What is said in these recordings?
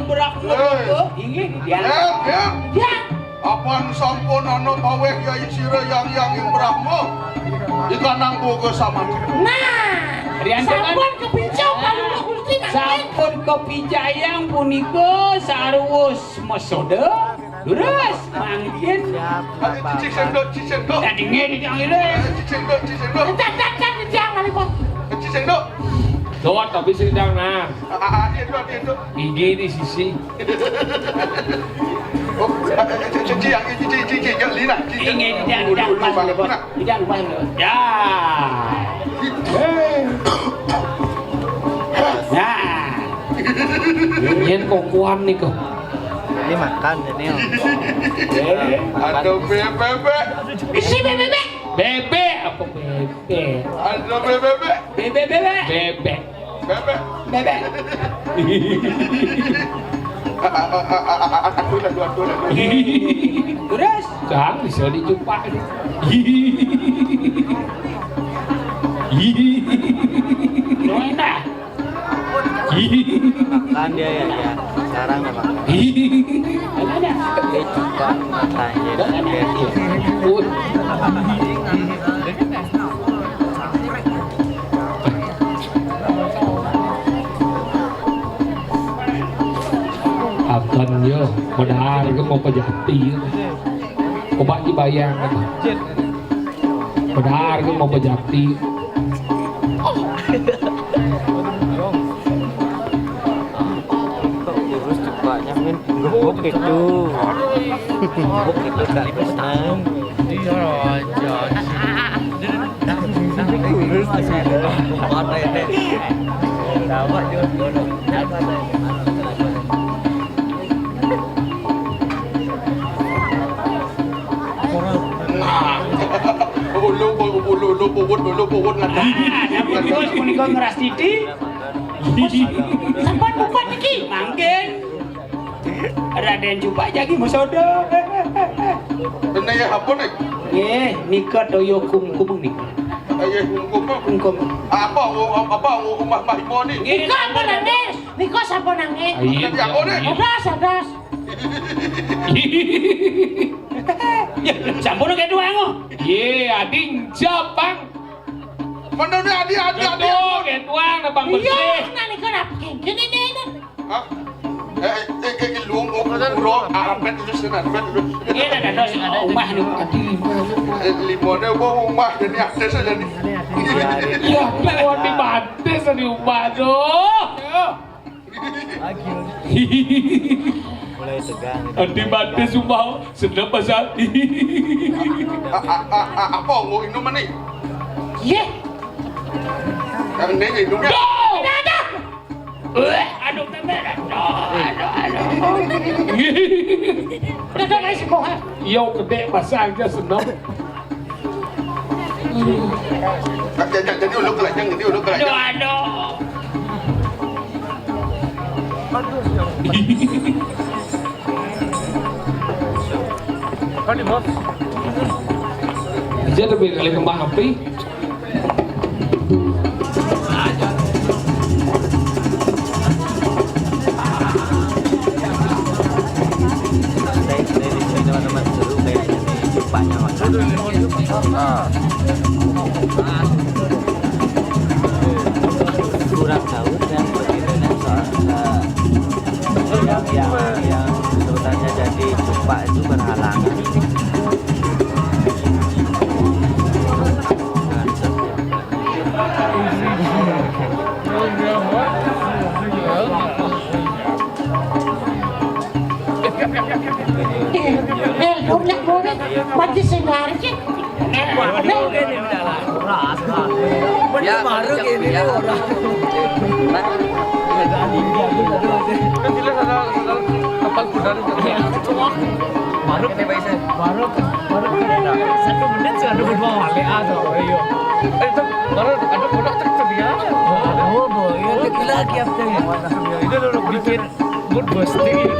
Brahma inggih diang. Ya. Apaan sampun ana paweh Kyai Sira yang Brahma. Ikanang boga sama. Nah, sampun kepincang paluga Gusti Kangen. Sampun kepijayang punika sarwus masoda. Lurus mangkin. Cicing dok. Tadi ngene diangile. Cicing dok. Cat jangan lipo. Cicing dok. Dot tapi sedang nah. Dia dok. Gigi di sisi. Oh, cici yang lina. Ingin tidak pas. Ya. Nah. Yen kokoan nih kok. Ini makan ini. Aduh bebe. Isi bebe. Bebe apa bebe? Aduh bebe. Bebe. Bebe. Aduh. Terus Jangan bisa dicupak. Noena. Makan dia ya. Sekarang udah makan. Ada. Dia coba matanya. Akan yo, benar ke mau pejati. Obat dibayang. Benar ke mau pejati. Kok kurus cepatnya min gebuk itu. Gebuk itu gak senang. Dia aja. Kurus masih mana ini? Dapat juga. Ulu bubut ngadah. Terus punika ngeras titik. Sampun bupat niki. Mangkin. Raden coba jagi musoda. Bener ya apa nih? Nggih, nika toyo kumkum nika. Ayah Kumkum. Apa Mbah Ibu nih? Nika apa nangis? Nika sapa nangis? Jadi aku nih. Adas. Ya, sampun ke duango. Ye, ading Jepang. Mana nih adi. Tuh, ketuang abang Iya, bersih. nani kenapa? Gini. Hah? Luang ulo apet terus tenan, terus. Ini ada rumah nih tadi Limone rumah jadi ada saja nih. Ya, mau dibantes di rumah doh. Mulai tegang. Dibantes rumah sedap pasal. Apa mau minum nih? Iya. Yang ini minumnya. Ada. Aduh, temen. Aduh. Udah guys, kok. Yo gede pasangnya senam. Jadi uluk kelajang. Aduh. Dia lebih kali kembang api. Teman-teman seru kayak ini jupanya makan. Kurang tahu kan begitu kan soal yang sebenarnya jadi jupa itu berhalangan. Boleh. Mati sengaja sih. Ya baru gini orang. Kapal kuda Baru kita bisa. Baru 1 menit sudah ada berdua wali ada. Ayo. itu baru ada produk tersedia. Oh boy, ya lagi apa ya? Ini lo bikin mood boosting.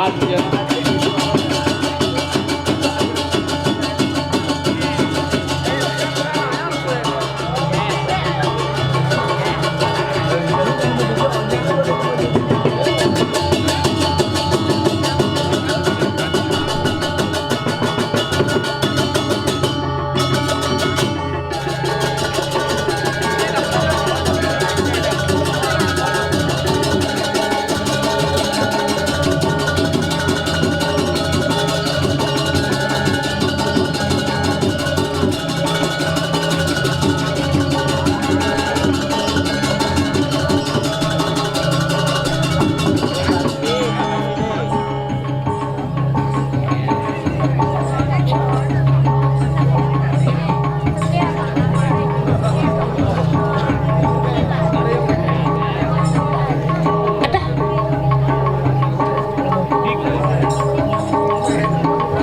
Saatnya.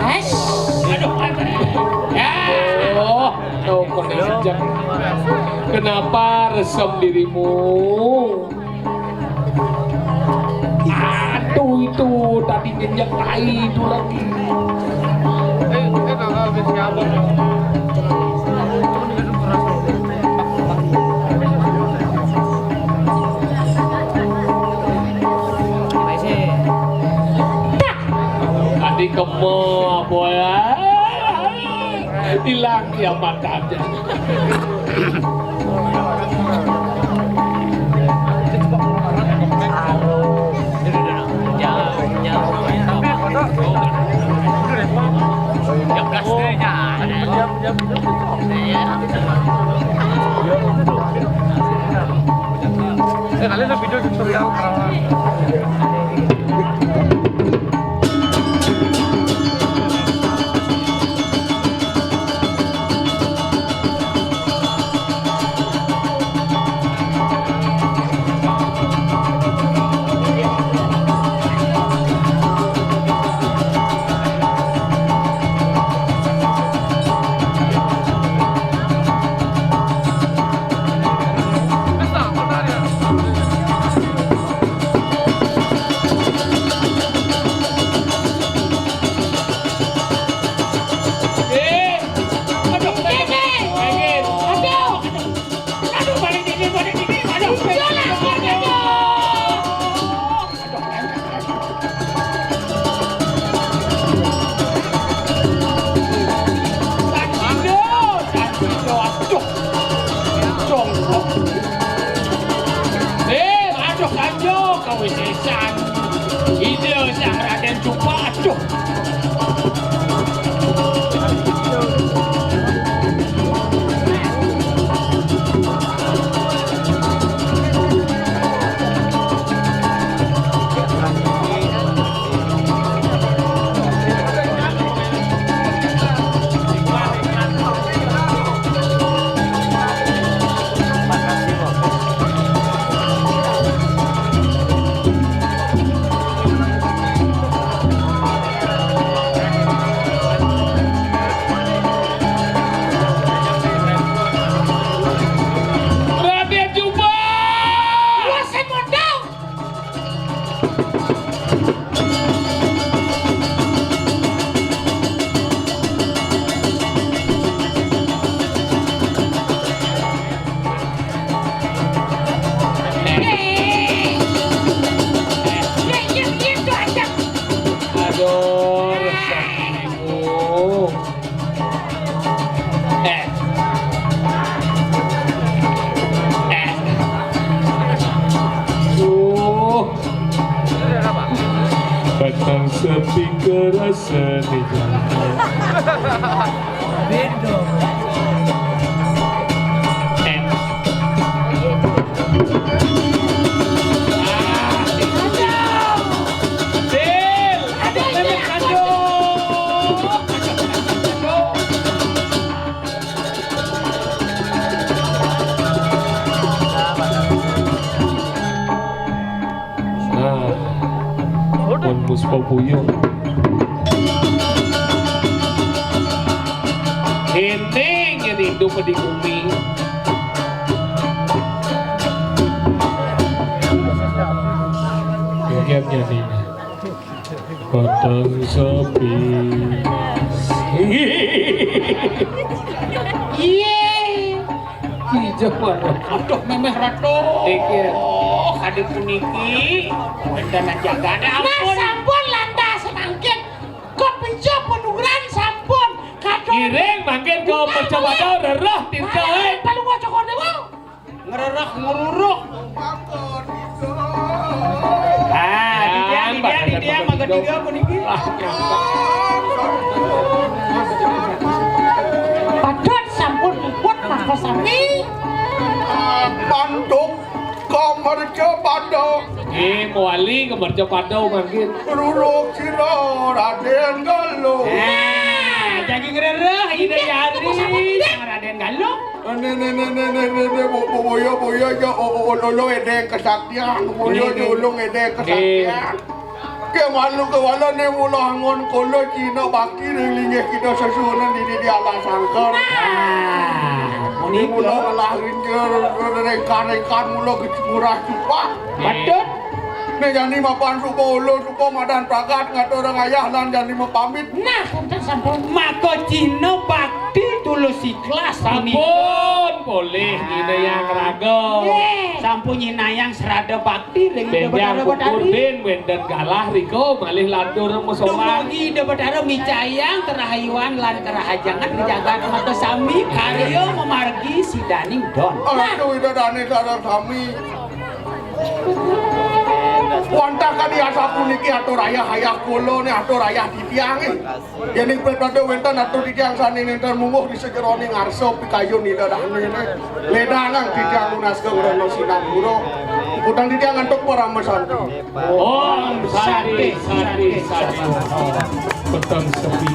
As. Oh, kau penajam. Kenapa resem dirimu? Aduh itu tadi nyenyak itu lagi. Tadi kemo apa ya? Hilang ya matanya. Kalian video tutorial Kawisesan ide sang Raden Jumpa. Aduh. Raden Jumpa. Kuasai modal. Itu aja. Aduh, resep dirimu. Batang sepi kerasa di jalan. Pun Puspa Puyuh. Hening yang hidup di bumi. Yang nyanyinya. Padang sepi. Iya. Hijauan. Aduh memeh rato. Iki. Oh, kade puniki. Wendana jaga ada ampun. Mas sampun landa semangkin. Kok penjo penuran sampun. Kado. Giring mangkin ke percoba tau rerah tirta eh. Palu waca kode wae. Ngererah ngururuh. Ah, di dia mangga tiga puniki. Padahal sampun luput mangga sami. Panduk Kamarja Panduk Muali ke Merca Padau mangkin. Ruruk Siro Raden Galuh. Jadi ngererah ide yari Raden Galuh. Nene boyo ya ulung edeng kesaktian boyo ulung edeng kesaktian. Ke malu ke wala ne mula angon kolo Cina bakti rilingeh kita sesunan di ala sangkar. Ini mula lahin ke rekan-rekan mula kecurah cupak. Patut. Nih jani mapan supo ulo supo madan pragat ngatur orang ayah lan jani mapamit. Nah, kanten sampun. Mako Cina bakti tulus ikhlas Sampun boleh ini yang raga. sampun nyinayang serada bakti dengan Benjang kukur bin wenden galah riko malih lantur musola. Dumugi debetara micayang kerahayuan lan kerahajangan dijaga mata sami karyo memargi sidaning don. Aduh itu dani sadar sami. Wantah kan dia sapu niki atur ayah hayah kulo nih atur ayah titiang nih. Jadi berpada wenten atur titiang sani nenten mumuh di sejeroni ngarso pikayu nih dadah nih. Ledangang titiang lunas ke urano sinang buro. Utang titiang ngantuk parama santi. Om sati sati sati. Petang sepi.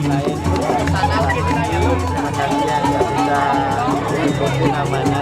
Tanahnya nggak bisa ikuti namanya